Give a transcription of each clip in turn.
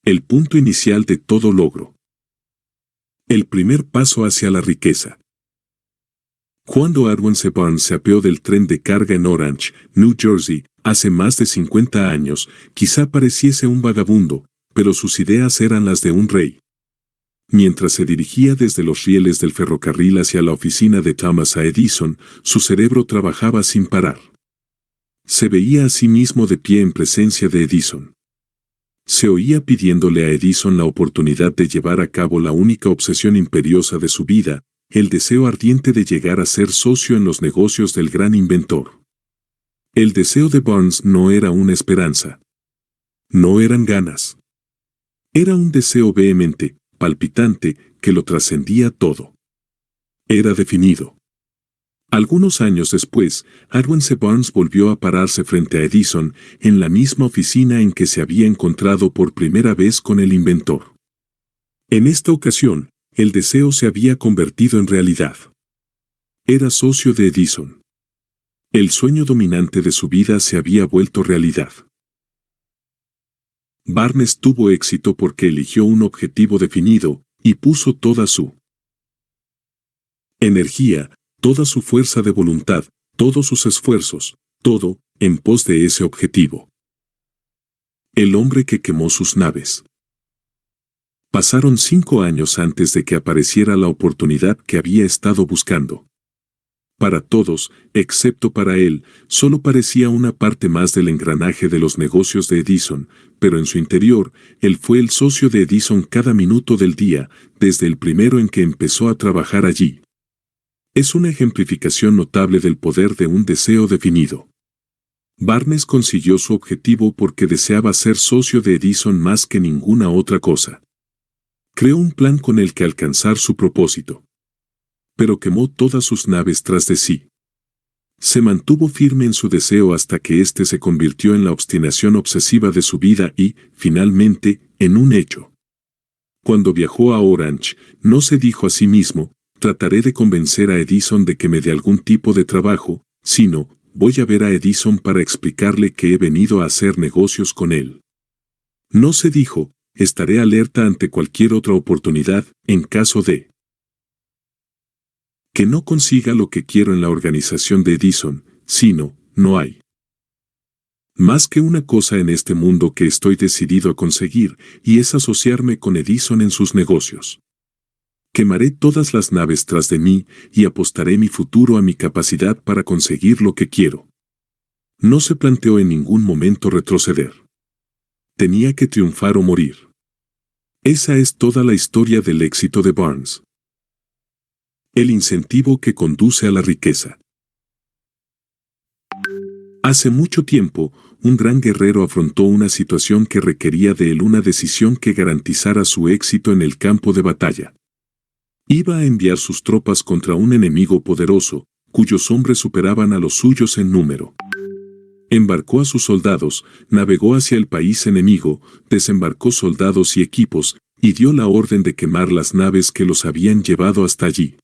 El punto inicial de todo logro. El primer paso hacia la riqueza. Cuando Edwin C. Barnes se apeó del tren de carga en Orange, New Jersey, hace más de 50 años, quizá pareciese un vagabundo, pero sus ideas eran las de un rey. Mientras se dirigía desde los rieles del ferrocarril hacia la oficina de Thomas A. Edison, su cerebro trabajaba sin parar. Se veía a sí mismo de pie en presencia de Edison. Se oía pidiéndole a Edison la oportunidad de llevar a cabo la única obsesión imperiosa de su vida, el deseo ardiente de llegar a ser socio en los negocios del gran inventor. El deseo de Barnes no era una esperanza. No eran ganas. Era un deseo vehemente, palpitante, que lo trascendía todo. Era definido. Algunos años después, Edwin C. Barnes volvió a pararse frente a Edison, en la misma oficina en que se había encontrado por primera vez con el inventor. En esta ocasión, el deseo se había convertido en realidad. Era socio de Edison. El sueño dominante de su vida se había vuelto realidad. Barnes tuvo éxito porque eligió un objetivo definido, y puso toda su energía, toda su fuerza de voluntad, todos sus esfuerzos, todo, en pos de ese objetivo. El hombre que quemó sus naves. Pasaron 5 años antes de que apareciera la oportunidad que había estado buscando. Para todos, excepto para él, solo parecía una parte más del engranaje de los negocios de Edison, pero en su interior, él fue el socio de Edison cada minuto del día, desde el primero en que empezó a trabajar allí. Es una ejemplificación notable del poder de un deseo definido. Barnes consiguió su objetivo porque deseaba ser socio de Edison más que ninguna otra cosa. Creó un plan con el que alcanzar su propósito. Pero quemó todas sus naves tras de sí. Se mantuvo firme en su deseo hasta que éste se convirtió en la obstinación obsesiva de su vida y, finalmente, en un hecho. Cuando viajó a Orange, no se dijo a sí mismo, trataré de convencer a Edison de que me dé algún tipo de trabajo, sino, voy a ver a Edison para explicarle que he venido a hacer negocios con él. No se dijo, estaré alerta ante cualquier otra oportunidad, en caso de que no consiga lo que quiero en la organización de Edison, sino, no hay más que una cosa en este mundo que estoy decidido a conseguir, y es asociarme con Edison en sus negocios. Quemaré todas las naves tras de mí y apostaré mi futuro a mi capacidad para conseguir lo que quiero. No se planteó en ningún momento retroceder. Tenía que triunfar o morir. Esa es toda la historia del éxito de Barnes. El incentivo que conduce a la riqueza. Hace mucho tiempo, un gran guerrero afrontó una situación que requería de él una decisión que garantizara su éxito en el campo de batalla. Iba a enviar sus tropas contra un enemigo poderoso, cuyos hombres superaban a los suyos en número. Embarcó a sus soldados, navegó hacia el país enemigo, desembarcó soldados y equipos, y dio la orden de quemar las naves que los habían llevado hasta allí.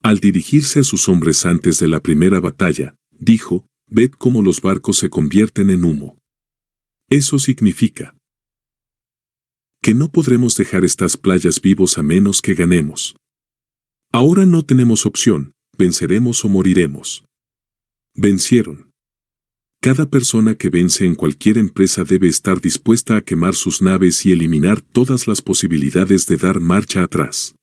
Al dirigirse a sus hombres antes de la primera batalla, dijo, ved cómo los barcos se convierten en humo. Eso significa que no podremos dejar estas playas vivos a menos que ganemos. Ahora no tenemos opción, venceremos o moriremos. Vencieron. Cada persona que vence en cualquier empresa debe estar dispuesta a quemar sus naves y eliminar todas las posibilidades de dar marcha atrás.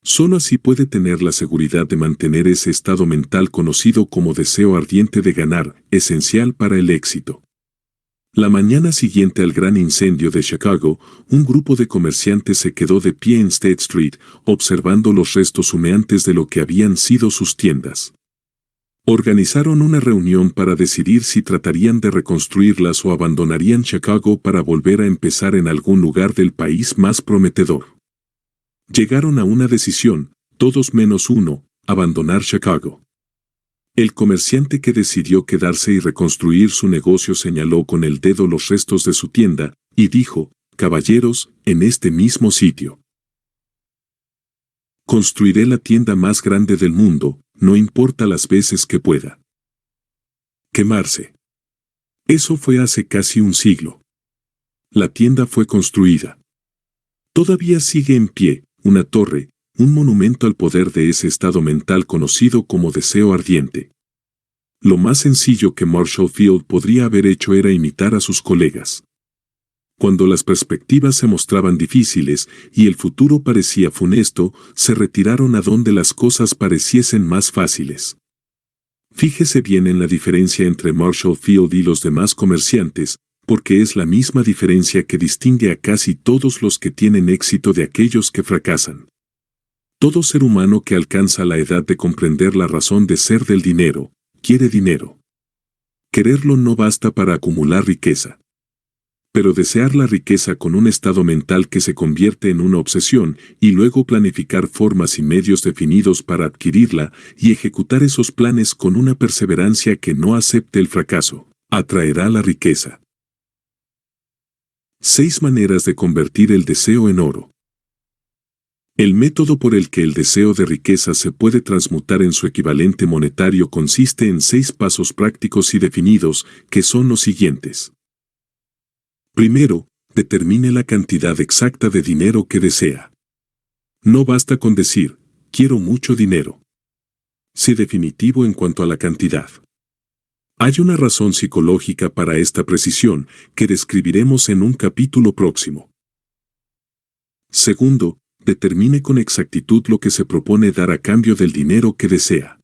Solo así puede tener la seguridad de mantener ese estado mental conocido como deseo ardiente de ganar, esencial para el éxito. La mañana siguiente al gran incendio de Chicago, un grupo de comerciantes se quedó de pie en State Street, observando los restos humeantes de lo que habían sido sus tiendas. Organizaron una reunión para decidir si tratarían de reconstruirlas o abandonarían Chicago para volver a empezar en algún lugar del país más prometedor. Llegaron a una decisión, todos menos uno, abandonar Chicago. El comerciante que decidió quedarse y reconstruir su negocio señaló con el dedo los restos de su tienda, y dijo, caballeros, en este mismo sitio construiré la tienda más grande del mundo, no importa las veces que pueda. Quemarse. Eso fue hace casi un siglo. La tienda fue construida. Todavía sigue en pie, una torre, un monumento al poder de ese estado mental conocido como deseo ardiente. Lo más sencillo que Marshall Field podría haber hecho era imitar a sus colegas. Cuando las perspectivas se mostraban difíciles y el futuro parecía funesto, se retiraron a donde las cosas pareciesen más fáciles. Fíjese bien en la diferencia entre Marshall Field y los demás comerciantes, porque es la misma diferencia que distingue a casi todos los que tienen éxito de aquellos que fracasan. Todo ser humano que alcanza la edad de comprender la razón de ser del dinero, quiere dinero. Quererlo no basta para acumular riqueza. Pero desear la riqueza con un estado mental que se convierte en una obsesión y luego planificar formas y medios definidos para adquirirla y ejecutar esos planes con una perseverancia que no acepte el fracaso, atraerá la riqueza. 6 maneras de convertir el deseo en oro. El método por el que el deseo de riqueza se puede transmutar en su equivalente monetario consiste en 6 pasos prácticos y definidos, que son los siguientes. Primero, determine la cantidad exacta de dinero que desea. No basta con decir, quiero mucho dinero. Sé definitivo en cuanto a la cantidad. Hay una razón psicológica para esta precisión que describiremos en un capítulo próximo. Segundo, determine con exactitud lo que se propone dar a cambio del dinero que desea.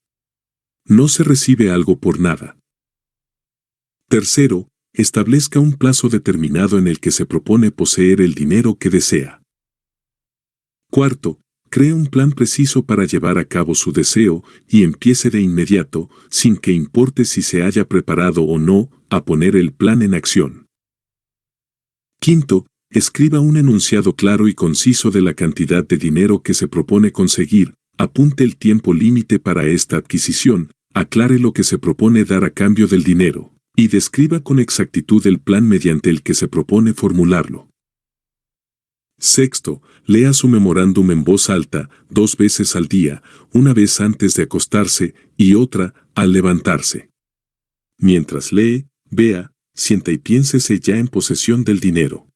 No se recibe algo por nada. Tercero, establezca un plazo determinado en el que se propone poseer el dinero que desea. Cuarto, cree un plan preciso para llevar a cabo su deseo y empiece de inmediato, sin que importe si se haya preparado o no, a poner el plan en acción. Quinto, escriba un enunciado claro y conciso de la cantidad de dinero que se propone conseguir, apunte el tiempo límite para esta adquisición, aclare lo que se propone dar a cambio del dinero, y describa con exactitud el plan mediante el que se propone formularlo. Sexto, lea su memorándum en voz alta, 2 veces al día, una vez antes de acostarse y otra al levantarse. Mientras lee, vea, sienta y piénsese ya en posesión del dinero.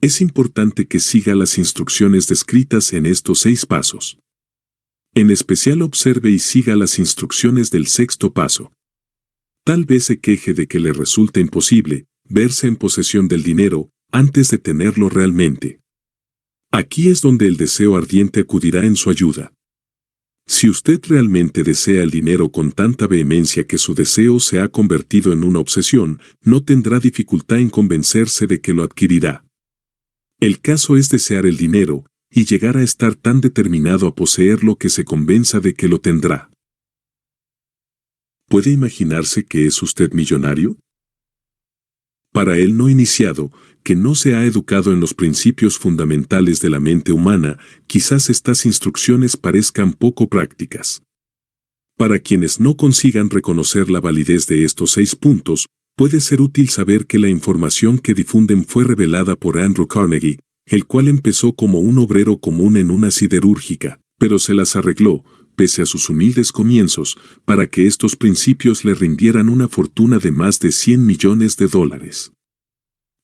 Es importante que siga las instrucciones descritas en estos 6 pasos. En especial observe y siga las instrucciones del 6º paso. Tal vez se queje de que le resulta imposible verse en posesión del dinero antes de tenerlo realmente. Aquí es donde el deseo ardiente acudirá en su ayuda. Si usted realmente desea el dinero con tanta vehemencia que su deseo se ha convertido en una obsesión, no tendrá dificultad en convencerse de que lo adquirirá. El caso es desear el dinero y llegar a estar tan determinado a poseerlo que se convenza de que lo tendrá. ¿Puede imaginarse que es usted millonario? Para el no iniciado, que no se ha educado en los principios fundamentales de la mente humana, quizás estas instrucciones parezcan poco prácticas. Para quienes no consigan reconocer la validez de estos 6 puntos, puede ser útil saber que la información que difunden fue revelada por Andrew Carnegie, el cual empezó como un obrero común en una siderúrgica, pero se las arregló, pese a sus humildes comienzos, para que estos principios le rindieran una fortuna de más de $100 millones.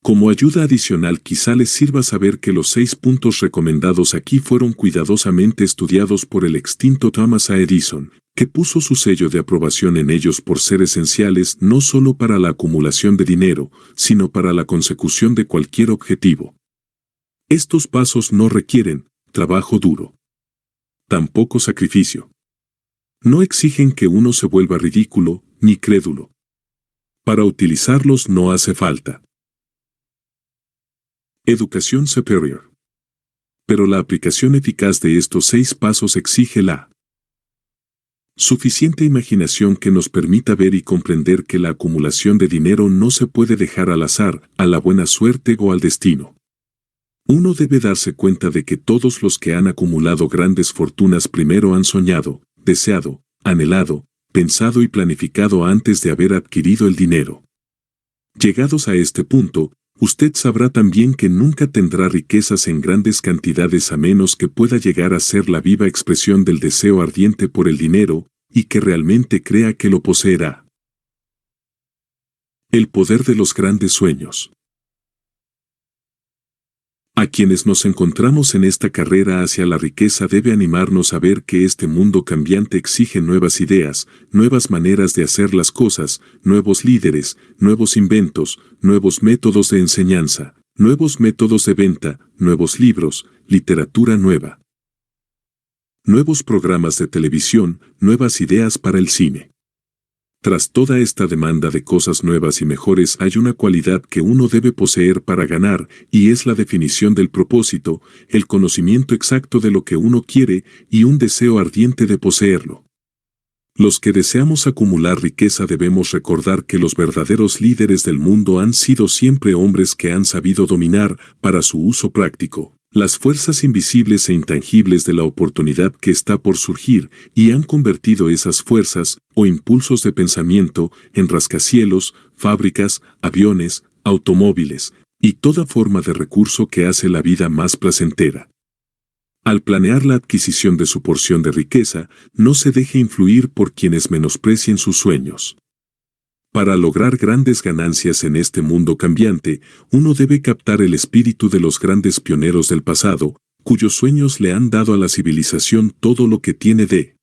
Como ayuda adicional quizá les sirva saber que los 6 puntos recomendados aquí fueron cuidadosamente estudiados por el extinto Thomas A. Edison, que puso su sello de aprobación en ellos por ser esenciales no solo para la acumulación de dinero, sino para la consecución de cualquier objetivo. Estos pasos no requieren trabajo duro. Tampoco sacrificio. No exigen que uno se vuelva ridículo ni crédulo. Para utilizarlos no hace falta educación superior. Pero la aplicación eficaz de estos 6 pasos exige la suficiente imaginación que nos permita ver y comprender que la acumulación de dinero no se puede dejar al azar, a la buena suerte o al destino. Uno debe darse cuenta de que todos los que han acumulado grandes fortunas primero han soñado, deseado, anhelado, pensado y planificado antes de haber adquirido el dinero. Llegados a este punto, usted sabrá también que nunca tendrá riquezas en grandes cantidades a menos que pueda llegar a ser la viva expresión del deseo ardiente por el dinero, y que realmente crea que lo poseerá. El poder de los grandes sueños. A quienes nos encontramos en esta carrera hacia la riqueza debe animarnos a ver que este mundo cambiante exige nuevas ideas, nuevas maneras de hacer las cosas, nuevos líderes, nuevos inventos, nuevos métodos de enseñanza, nuevos métodos de venta, nuevos libros, literatura nueva, nuevos programas de televisión, nuevas ideas para el cine. Tras toda esta demanda de cosas nuevas y mejores hay una cualidad que uno debe poseer para ganar, y es la definición del propósito, el conocimiento exacto de lo que uno quiere y un deseo ardiente de poseerlo. Los que deseamos acumular riqueza debemos recordar que los verdaderos líderes del mundo han sido siempre hombres que han sabido dominar, para su uso práctico, las fuerzas invisibles e intangibles de la oportunidad que está por surgir, y han convertido esas fuerzas, o impulsos de pensamiento, en rascacielos, fábricas, aviones, automóviles, y toda forma de recurso que hace la vida más placentera. Al planear la adquisición de su porción de riqueza, no se deje influir por quienes menosprecien sus sueños. Para lograr grandes ganancias en este mundo cambiante, uno debe captar el espíritu de los grandes pioneros del pasado, cuyos sueños le han dado a la civilización todo lo que tiene de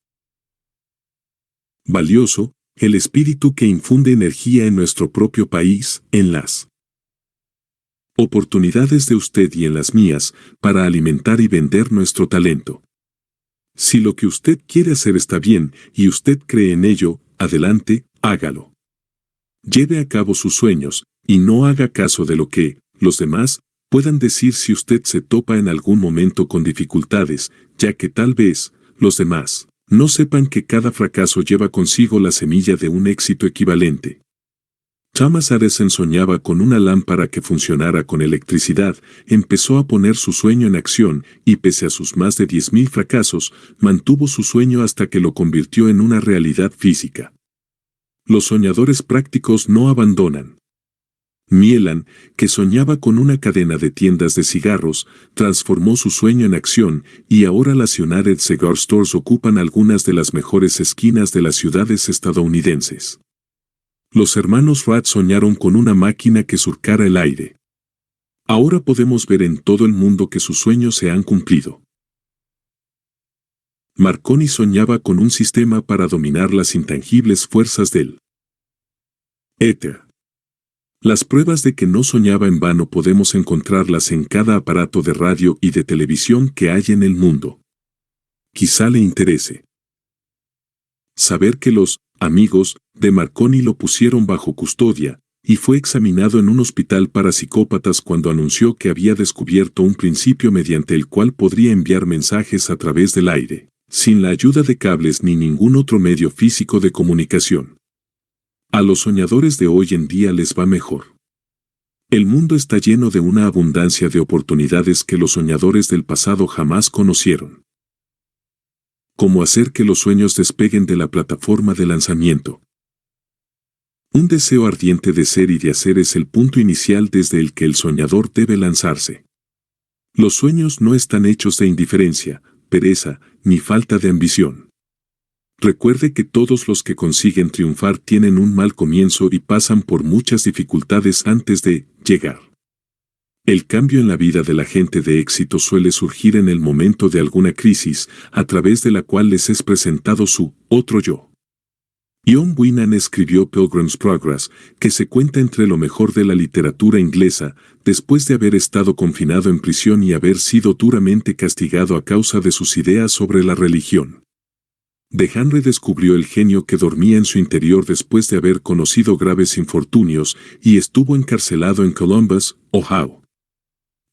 valioso, el espíritu que infunde energía en nuestro propio país, en las oportunidades de usted y en las mías, para alimentar y vender nuestro talento. Si lo que usted quiere hacer está bien, y usted cree en ello, adelante, hágalo. Lleve a cabo sus sueños, y no haga caso de lo que los demás puedan decir si usted se topa en algún momento con dificultades, ya que tal vez los demás no sepan que cada fracaso lleva consigo la semilla de un éxito equivalente. Thomas Edison soñaba con una lámpara que funcionara con electricidad, empezó a poner su sueño en acción, y pese a sus más de 10.000 fracasos, mantuvo su sueño hasta que lo convirtió en una realidad física. Los soñadores prácticos no abandonan. Mielan, que soñaba con una cadena de tiendas de cigarros, transformó su sueño en acción, y ahora las United Cigar Stores ocupan algunas de las mejores esquinas de las ciudades estadounidenses. Los hermanos Wright soñaron con una máquina que surcara el aire. Ahora podemos ver en todo el mundo que sus sueños se han cumplido. Marconi soñaba con un sistema para dominar las intangibles fuerzas del éter. Las pruebas de que no soñaba en vano podemos encontrarlas en cada aparato de radio y de televisión que hay en el mundo. Quizá le interese saber que los amigos de Marconi lo pusieron bajo custodia, y fue examinado en un hospital para psicópatas cuando anunció que había descubierto un principio mediante el cual podría enviar mensajes a través del aire, sin la ayuda de cables ni ningún otro medio físico de comunicación. A los soñadores de hoy en día les va mejor. El mundo está lleno de una abundancia de oportunidades que los soñadores del pasado jamás conocieron. Cómo hacer que los sueños despeguen de la plataforma de lanzamiento. Un deseo ardiente de ser y de hacer es el punto inicial desde el que el soñador debe lanzarse. Los sueños no están hechos de indiferencia, pereza, ni falta de ambición. Recuerde que todos los que consiguen triunfar tienen un mal comienzo y pasan por muchas dificultades antes de llegar. El cambio en la vida de la gente de éxito suele surgir en el momento de alguna crisis, a través de la cual les es presentado su otro yo. John Wynan escribió Pilgrim's Progress, que se cuenta entre lo mejor de la literatura inglesa, después de haber estado confinado en prisión y haber sido duramente castigado a causa de sus ideas sobre la religión. De Henry descubrió el genio que dormía en su interior después de haber conocido graves infortunios y estuvo encarcelado en Columbus, Ohio.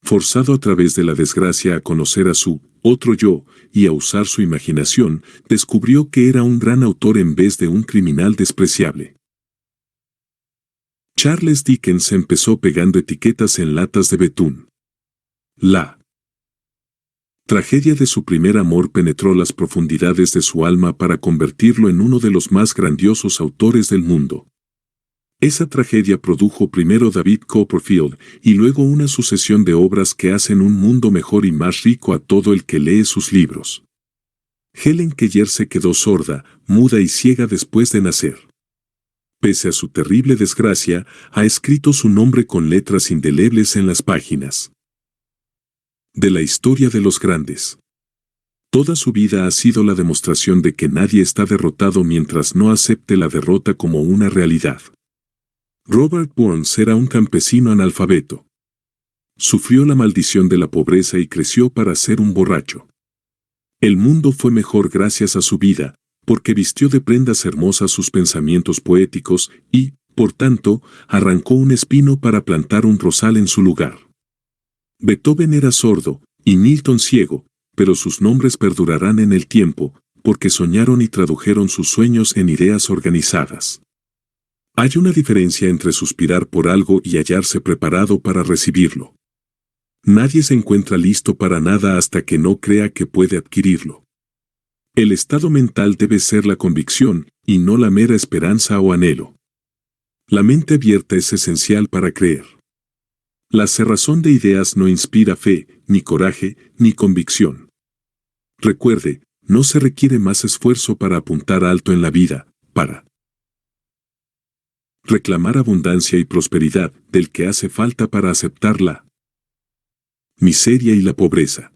Forzado a través de la desgracia a conocer a su otro yo y a usar su imaginación, descubrió que era un gran autor en vez de un criminal despreciable. Charles Dickens empezó pegando etiquetas en latas de betún. La tragedia de su primer amor penetró las profundidades de su alma para convertirlo en uno de los más grandiosos autores del mundo. Esa tragedia produjo primero David Copperfield y luego una sucesión de obras que hacen un mundo mejor y más rico a todo el que lee sus libros. Helen Keller se quedó sorda, muda y ciega después de nacer. Pese a su terrible desgracia, ha escrito su nombre con letras indelebles en las páginas De la historia de los grandes. Toda su vida ha sido la demostración de que nadie está derrotado mientras no acepte la derrota como una realidad. Robert Burns era un campesino analfabeto. Sufrió la maldición de la pobreza y creció para ser un borracho. El mundo fue mejor gracias a su vida, porque vistió de prendas hermosas sus pensamientos poéticos y, por tanto, arrancó un espino para plantar un rosal en su lugar. Beethoven era sordo, y Milton ciego, pero sus nombres perdurarán en el tiempo, porque soñaron y tradujeron sus sueños en ideas organizadas. Hay una diferencia entre suspirar por algo y hallarse preparado para recibirlo. Nadie se encuentra listo para nada hasta que no crea que puede adquirirlo. El estado mental debe ser la convicción, y no la mera esperanza o anhelo. La mente abierta es esencial para creer. La cerrazón de ideas no inspira fe, ni coraje, ni convicción. Recuerde, no se requiere más esfuerzo para apuntar alto en la vida, para reclamar abundancia y prosperidad, del que hace falta para aceptar la miseria y la pobreza.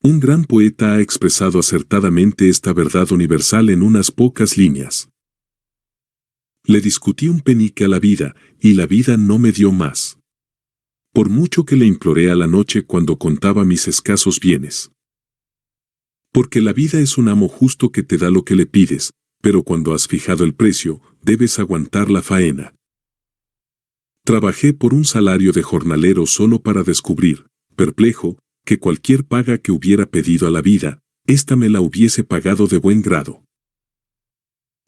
Un gran poeta ha expresado acertadamente esta verdad universal en unas pocas líneas. Le discutí un penique a la vida, y la vida no me dio más. Por mucho que le imploré a la noche cuando contaba mis escasos bienes. Porque la vida es un amo justo que te da lo que le pides, pero cuando has fijado el precio, debes aguantar la faena. Trabajé por un salario de jornalero solo para descubrir, perplejo, que cualquier paga que hubiera pedido a la vida, ésta me la hubiese pagado de buen grado.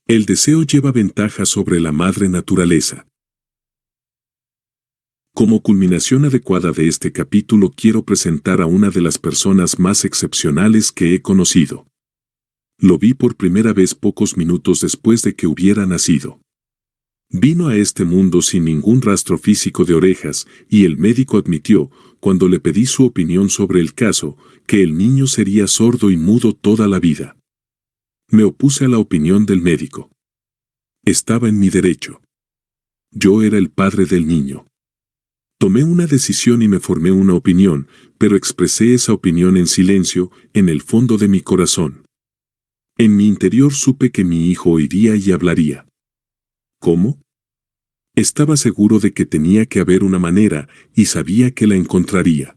El deseo lleva ventaja sobre la madre naturaleza. Como culminación adecuada de este capítulo quiero presentar a una de las personas más excepcionales que he conocido. Lo vi por primera vez pocos minutos después de que hubiera nacido. Vino a este mundo sin ningún rastro físico de orejas, y el médico admitió, cuando le pedí su opinión sobre el caso, que el niño sería sordo y mudo toda la vida. Me opuse a la opinión del médico. Estaba en mi derecho. Yo era el padre del niño. Tomé una decisión y me formé una opinión, pero expresé esa opinión en silencio, en el fondo de mi corazón. En mi interior supe que mi hijo oiría y hablaría. ¿Cómo? Estaba seguro de que tenía que haber una manera, y sabía que la encontraría.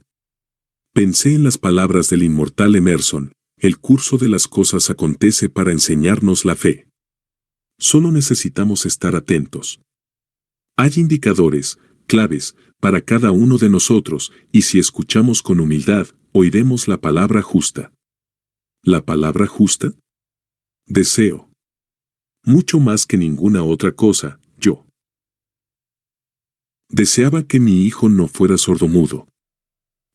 Pensé en las palabras del inmortal Emerson: el curso de las cosas acontece para enseñarnos la fe. Solo necesitamos estar atentos. Hay indicadores, claves, para cada uno de nosotros, y si escuchamos con humildad, oiremos la palabra justa. ¿La palabra justa? Deseo. Mucho más que ninguna otra cosa, yo deseaba que mi hijo no fuera sordomudo.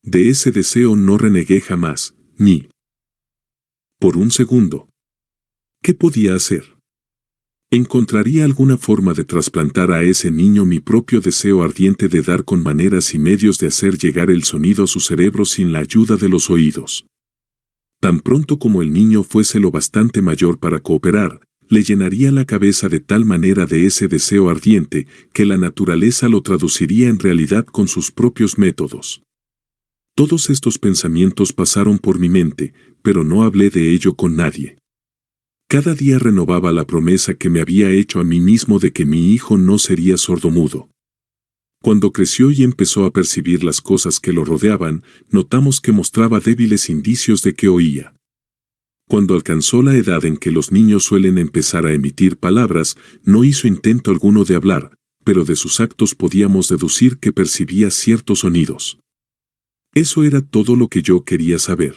De ese deseo no renegué jamás, ni por un segundo. ¿Qué podía hacer? Encontraría alguna forma de trasplantar a ese niño mi propio deseo ardiente de dar con maneras y medios de hacer llegar el sonido a su cerebro sin la ayuda de los oídos. Tan pronto como el niño fuese lo bastante mayor para cooperar, le llenaría la cabeza de tal manera de ese deseo ardiente que la naturaleza lo traduciría en realidad con sus propios métodos. Todos estos pensamientos pasaron por mi mente, pero no hablé de ello con nadie. Cada día renovaba la promesa que me había hecho a mí mismo de que mi hijo no sería sordomudo. Cuando creció y empezó a percibir las cosas que lo rodeaban, notamos que mostraba débiles indicios de que oía. Cuando alcanzó la edad en que los niños suelen empezar a emitir palabras, no hizo intento alguno de hablar, pero de sus actos podíamos deducir que percibía ciertos sonidos. Eso era todo lo que yo quería saber.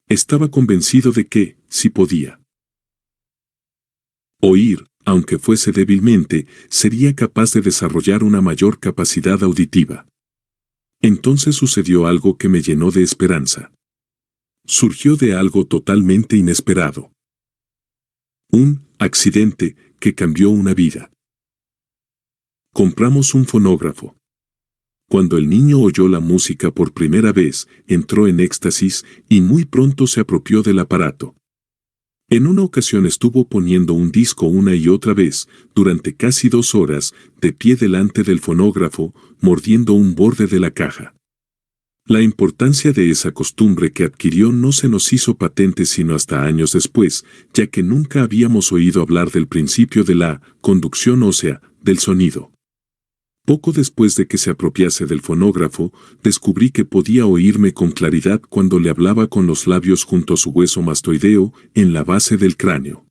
Estaba convencido de que, si podía oír, aunque fuese débilmente, sería capaz de desarrollar una mayor capacidad auditiva. Entonces sucedió algo que me llenó de esperanza. Surgió de algo totalmente inesperado. Un accidente que cambió una vida. Compramos un fonógrafo. Cuando el niño oyó la música por primera vez, entró en éxtasis y muy pronto se apropió del aparato. En una ocasión estuvo poniendo un disco una y otra vez, durante casi 2 horas, de pie delante del fonógrafo, mordiendo un borde de la caja. La importancia de esa costumbre que adquirió no se nos hizo patente sino hasta años después, ya que nunca habíamos oído hablar del principio de la conducción ósea del sonido. Poco después de que se apropiase del fonógrafo, descubrí que podía oírme con claridad cuando le hablaba con los labios junto a su hueso mastoideo, en la base del cráneo.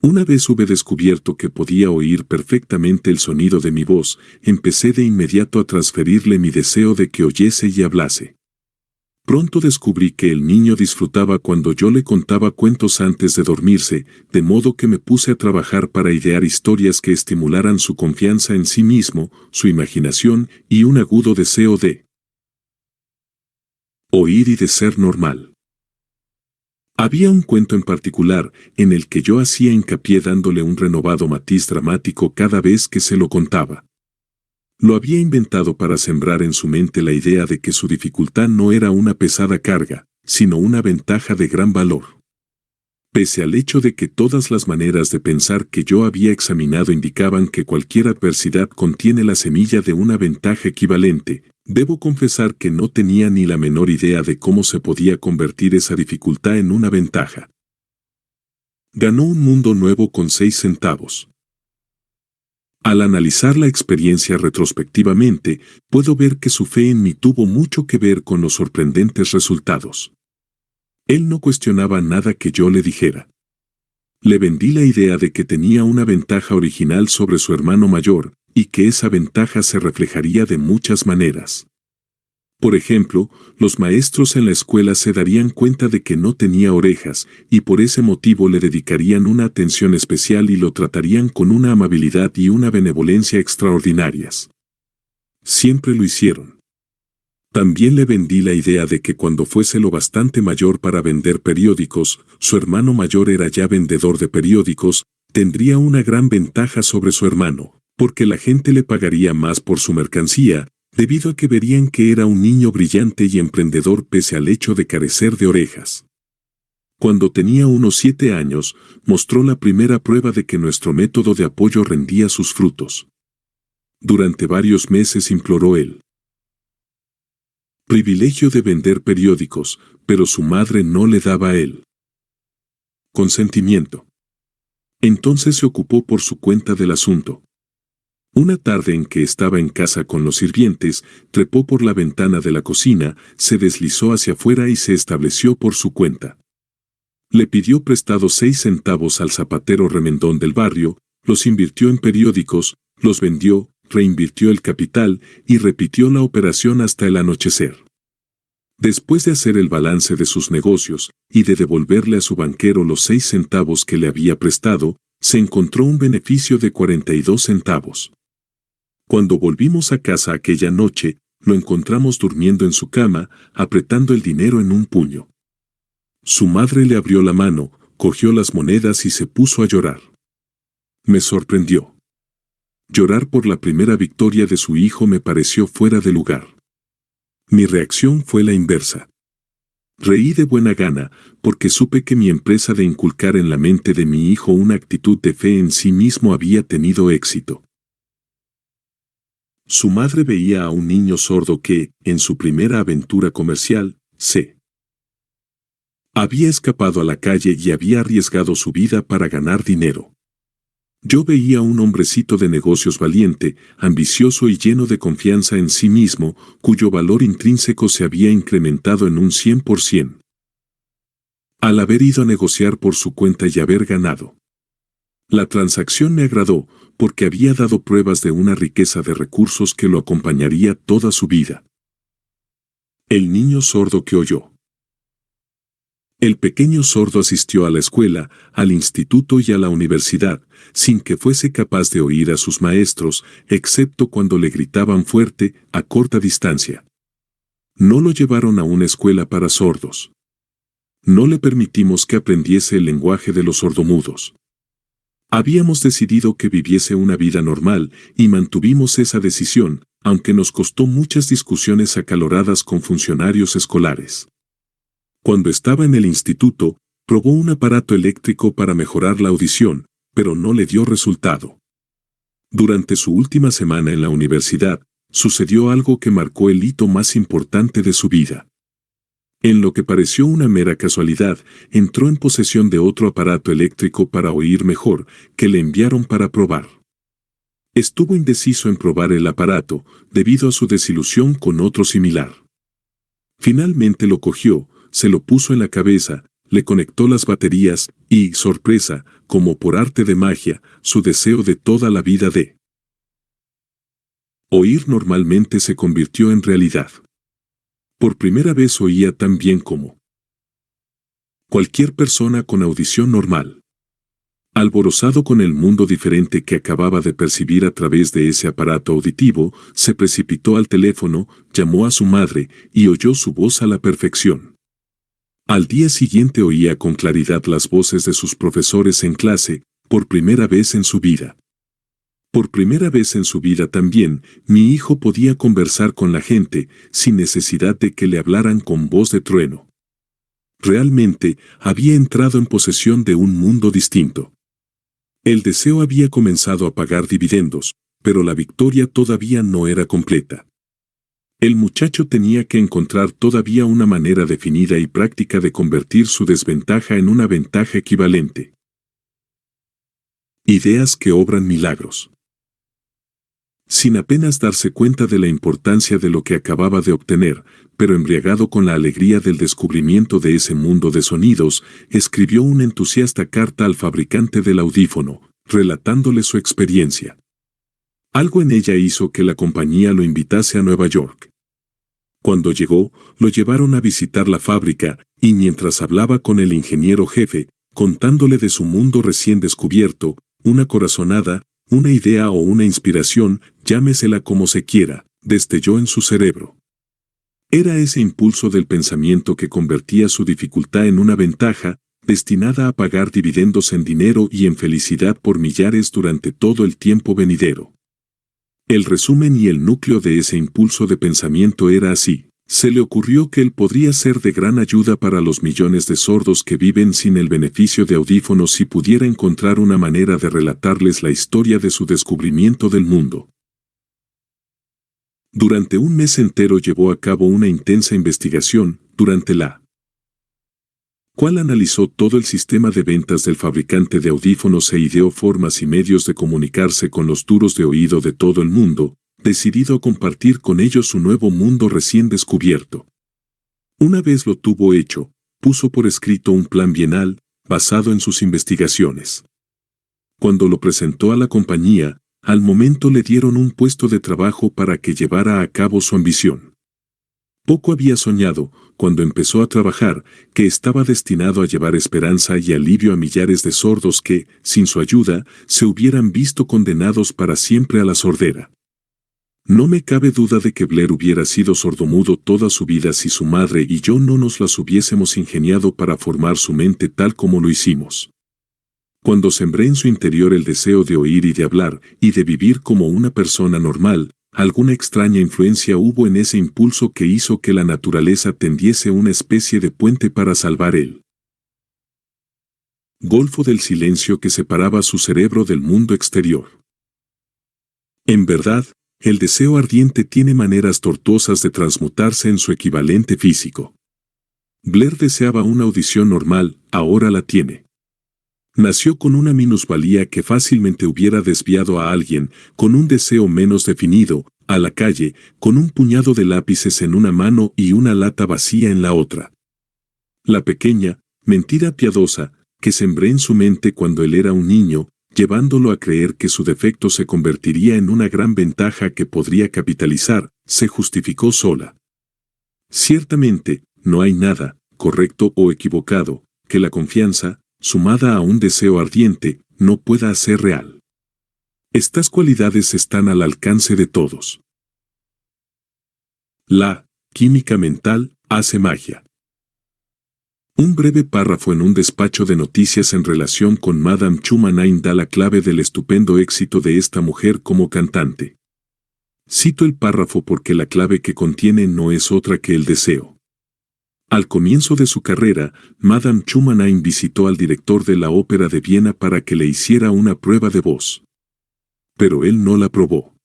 Una vez hube descubierto que podía oír perfectamente el sonido de mi voz, empecé de inmediato a transferirle mi deseo de que oyese y hablase. Pronto descubrí que el niño disfrutaba cuando yo le contaba cuentos antes de dormirse, de modo que me puse a trabajar para idear historias que estimularan su confianza en sí mismo, su imaginación y un agudo deseo de oír y de ser normal. Había un cuento en particular en el que yo hacía hincapié dándole un renovado matiz dramático cada vez que se lo contaba. Lo había inventado para sembrar en su mente la idea de que su dificultad no era una pesada carga, sino una ventaja de gran valor. Pese al hecho de que todas las maneras de pensar que yo había examinado indicaban que cualquier adversidad contiene la semilla de una ventaja equivalente, debo confesar que no tenía ni la menor idea de cómo se podía convertir esa dificultad en una ventaja. Ganó un mundo nuevo con 6 centavos. Al analizar la experiencia retrospectivamente, puedo ver que su fe en mí tuvo mucho que ver con los sorprendentes resultados. Él no cuestionaba nada que yo le dijera. Le vendí la idea de que tenía una ventaja original sobre su hermano mayor, y que esa ventaja se reflejaría de muchas maneras. Por ejemplo, los maestros en la escuela se darían cuenta de que no tenía orejas, y por ese motivo le dedicarían una atención especial y lo tratarían con una amabilidad y una benevolencia extraordinarias. Siempre lo hicieron. También le vendí la idea de que cuando fuese lo bastante mayor para vender periódicos, su hermano mayor era ya vendedor de periódicos, tendría una gran ventaja sobre su hermano, porque la gente le pagaría más por su mercancía, debido a que verían que era un niño brillante y emprendedor pese al hecho de carecer de orejas. Cuando tenía unos 7 años, mostró la primera prueba de que nuestro método de apoyo rendía sus frutos. Durante varios meses imploró el privilegio de vender periódicos, pero su madre no le daba el consentimiento. Entonces se ocupó por su cuenta del asunto. Una tarde en que estaba en casa con los sirvientes, trepó por la ventana de la cocina, se deslizó hacia afuera y se estableció por su cuenta. Le pidió prestado 6 centavos al zapatero remendón del barrio, los invirtió en periódicos, los vendió, reinvirtió el capital y repitió la operación hasta el anochecer. Después de hacer el balance de sus negocios y de devolverle a su banquero los 6 centavos que le había prestado, se encontró un beneficio de 42 centavos. Cuando volvimos a casa aquella noche, lo encontramos durmiendo en su cama, apretando el dinero en un puño. Su madre le abrió la mano, cogió las monedas y se puso a llorar. Me sorprendió. Llorar por la primera victoria de su hijo me pareció fuera de lugar. Mi reacción fue la inversa. Reí de buena gana, porque supe que mi empresa de inculcar en la mente de mi hijo una actitud de fe en sí mismo había tenido éxito. Su madre veía a un niño sordo que, en su primera aventura comercial, se había escapado a la calle y había arriesgado su vida para ganar dinero. Yo veía a un hombrecito de negocios valiente, ambicioso y lleno de confianza en sí mismo, cuyo valor intrínseco se había incrementado en un 100%. Al haber ido a negociar por su cuenta y haber ganado. La transacción me agradó, porque había dado pruebas de una riqueza de recursos que lo acompañaría toda su vida. El niño sordo que oyó. El pequeño sordo asistió a la escuela, al instituto y a la universidad, sin que fuese capaz de oír a sus maestros, excepto cuando le gritaban fuerte, a corta distancia. No lo llevaron a una escuela para sordos. No le permitimos que aprendiese el lenguaje de los sordomudos. Habíamos decidido que viviese una vida normal y mantuvimos esa decisión, aunque nos costó muchas discusiones acaloradas con funcionarios escolares. Cuando estaba en el instituto, probó un aparato eléctrico para mejorar la audición, pero no le dio resultado. Durante su última semana en la universidad, sucedió algo que marcó el hito más importante de su vida. En lo que pareció una mera casualidad, entró en posesión de otro aparato eléctrico para oír mejor, que le enviaron para probar. Estuvo indeciso en probar el aparato, debido a su desilusión con otro similar. Finalmente lo cogió, se lo puso en la cabeza, le conectó las baterías, y, sorpresa, como por arte de magia, su deseo de toda la vida de oír normalmente se convirtió en realidad. Por primera vez oía tan bien como cualquier persona con audición normal. Alborozado con el mundo diferente que acababa de percibir a través de ese aparato auditivo, se precipitó al teléfono, llamó a su madre y oyó su voz a la perfección. Al día siguiente oía con claridad las voces de sus profesores en clase, por primera vez en su vida. Por primera vez en su vida también, mi hijo podía conversar con la gente, sin necesidad de que le hablaran con voz de trueno. Realmente, había entrado en posesión de un mundo distinto. El deseo había comenzado a pagar dividendos, pero la victoria todavía no era completa. El muchacho tenía que encontrar todavía una manera definida y práctica de convertir su desventaja en una ventaja equivalente. Ideas que obran milagros. Sin apenas darse cuenta de la importancia de lo que acababa de obtener, pero embriagado con la alegría del descubrimiento de ese mundo de sonidos, escribió una entusiasta carta al fabricante del audífono, relatándole su experiencia. Algo en ella hizo que la compañía lo invitase a Nueva York. Cuando llegó, lo llevaron a visitar la fábrica, y mientras hablaba con el ingeniero jefe, contándole de su mundo recién descubierto, una corazonada, una idea o una inspiración, llámesela como se quiera, destelló en su cerebro. Era ese impulso del pensamiento que convertía su dificultad en una ventaja, destinada a pagar dividendos en dinero y en felicidad por millares durante todo el tiempo venidero. El resumen y el núcleo de ese impulso de pensamiento era así. Se le ocurrió que él podría ser de gran ayuda para los millones de sordos que viven sin el beneficio de audífonos si pudiera encontrar una manera de relatarles la historia de su descubrimiento del mundo. Durante un mes entero llevó a cabo una intensa investigación, durante la cual analizó todo el sistema de ventas del fabricante de audífonos e ideó formas y medios de comunicarse con los duros de oído de todo el mundo, decidido a compartir con ellos su nuevo mundo recién descubierto. Una vez lo tuvo hecho, puso por escrito un plan bienal, basado en sus investigaciones. Cuando lo presentó a la compañía, al momento le dieron un puesto de trabajo para que llevara a cabo su ambición. Poco había soñado, cuando empezó a trabajar, que estaba destinado a llevar esperanza y alivio a millares de sordos que, sin su ayuda, se hubieran visto condenados para siempre a la sordera. No me cabe duda de que Blair hubiera sido sordomudo toda su vida si su madre y yo no nos las hubiésemos ingeniado para formar su mente tal como lo hicimos. Cuando sembré en su interior el deseo de oír y de hablar, y de vivir como una persona normal, alguna extraña influencia hubo en ese impulso que hizo que la naturaleza tendiese una especie de puente para salvar el golfo del silencio que separaba su cerebro del mundo exterior. En verdad, el deseo ardiente tiene maneras tortuosas de transmutarse en su equivalente físico. Blair deseaba una audición normal, ahora la tiene. Nació con una minusvalía que fácilmente hubiera desviado a alguien, con un deseo menos definido, a la calle, con un puñado de lápices en una mano y una lata vacía en la otra. La pequeña, mentira piadosa, que sembré en su mente cuando él era un niño, llevándolo a creer que su defecto se convertiría en una gran ventaja que podría capitalizar, se justificó sola. Ciertamente, no hay nada, correcto o equivocado, que la confianza, sumada a un deseo ardiente, no pueda hacer real. Estas cualidades están al alcance de todos. La química mental hace magia. Un breve párrafo en un despacho de noticias en relación con Madame Chumanin da la clave del estupendo éxito de esta mujer como cantante. Cito el párrafo porque la clave que contiene no es otra que el deseo. Al comienzo de su carrera, Madame Chumanin visitó al director de la Ópera de Viena para que le hiciera una prueba de voz. Pero él no la probó.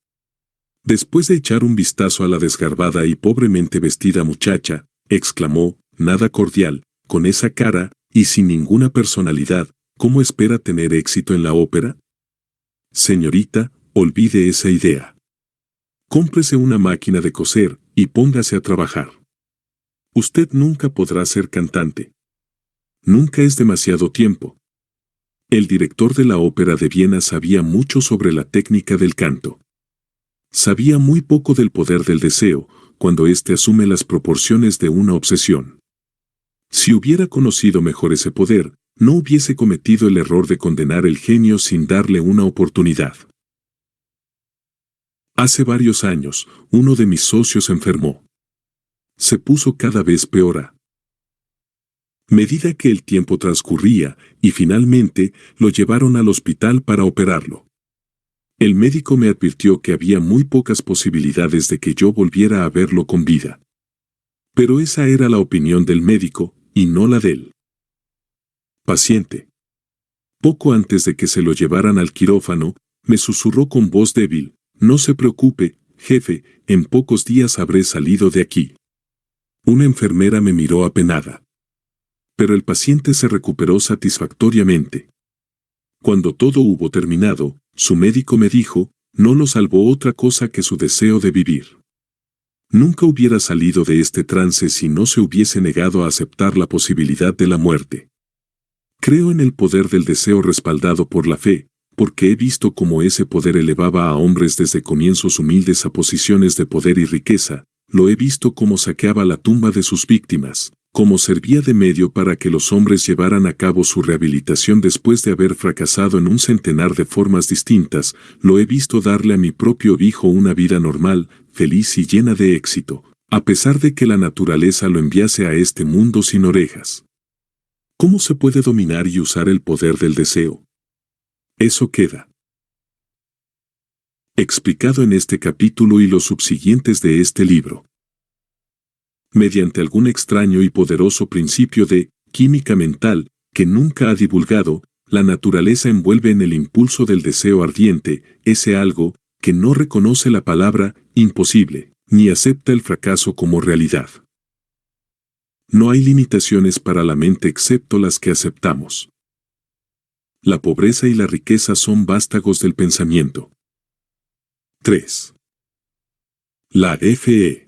Después de echar un vistazo a la desgarbada y pobremente vestida muchacha, exclamó, nada cordial, con esa cara, y sin ninguna personalidad, ¿cómo espera tener éxito en la ópera? Señorita, olvide esa idea. Cómprese una máquina de coser, y póngase a trabajar. Usted nunca podrá ser cantante. Nunca es demasiado tiempo. El director de la ópera de Viena sabía mucho sobre la técnica del canto. Sabía muy poco del poder del deseo, cuando éste asume las proporciones de una obsesión. Si hubiera conocido mejor ese poder, no hubiese cometido el error de condenar el genio sin darle una oportunidad. Hace varios años, uno de mis socios enfermó. Se puso cada vez peor a medida que el tiempo transcurría, y finalmente lo llevaron al hospital para operarlo. El médico me advirtió que había muy pocas posibilidades de que yo volviera a verlo con vida. Pero esa era la opinión del médico, y no la del paciente. Poco antes de que se lo llevaran al quirófano, me susurró con voz débil, no se preocupe, jefe, en pocos días habré salido de aquí. Una enfermera me miró apenada. Pero el paciente se recuperó satisfactoriamente. Cuando todo hubo terminado, su médico me dijo, no lo salvó otra cosa que su deseo de vivir. Nunca hubiera salido de este trance si no se hubiese negado a aceptar la posibilidad de la muerte. Creo en el poder del deseo respaldado por la fe, porque he visto cómo ese poder elevaba a hombres desde comienzos humildes a posiciones de poder y riqueza, lo he visto cómo saqueaba la tumba de sus víctimas, cómo servía de medio para que los hombres llevaran a cabo su rehabilitación después de haber fracasado en un centenar de formas distintas, lo he visto darle a mi propio hijo una vida normal, feliz y llena de éxito, a pesar de que la naturaleza lo enviase a este mundo sin orejas. ¿Cómo se puede dominar y usar el poder del deseo? Eso queda explicado en este capítulo y los subsiguientes de este libro. Mediante algún extraño y poderoso principio de química mental que nunca ha divulgado, la naturaleza envuelve en el impulso del deseo ardiente ese algo que no reconoce la palabra imposible, ni acepta el fracaso como realidad. No hay limitaciones para la mente excepto las que aceptamos. La pobreza y la riqueza son vástagos del pensamiento. 3. La Fe.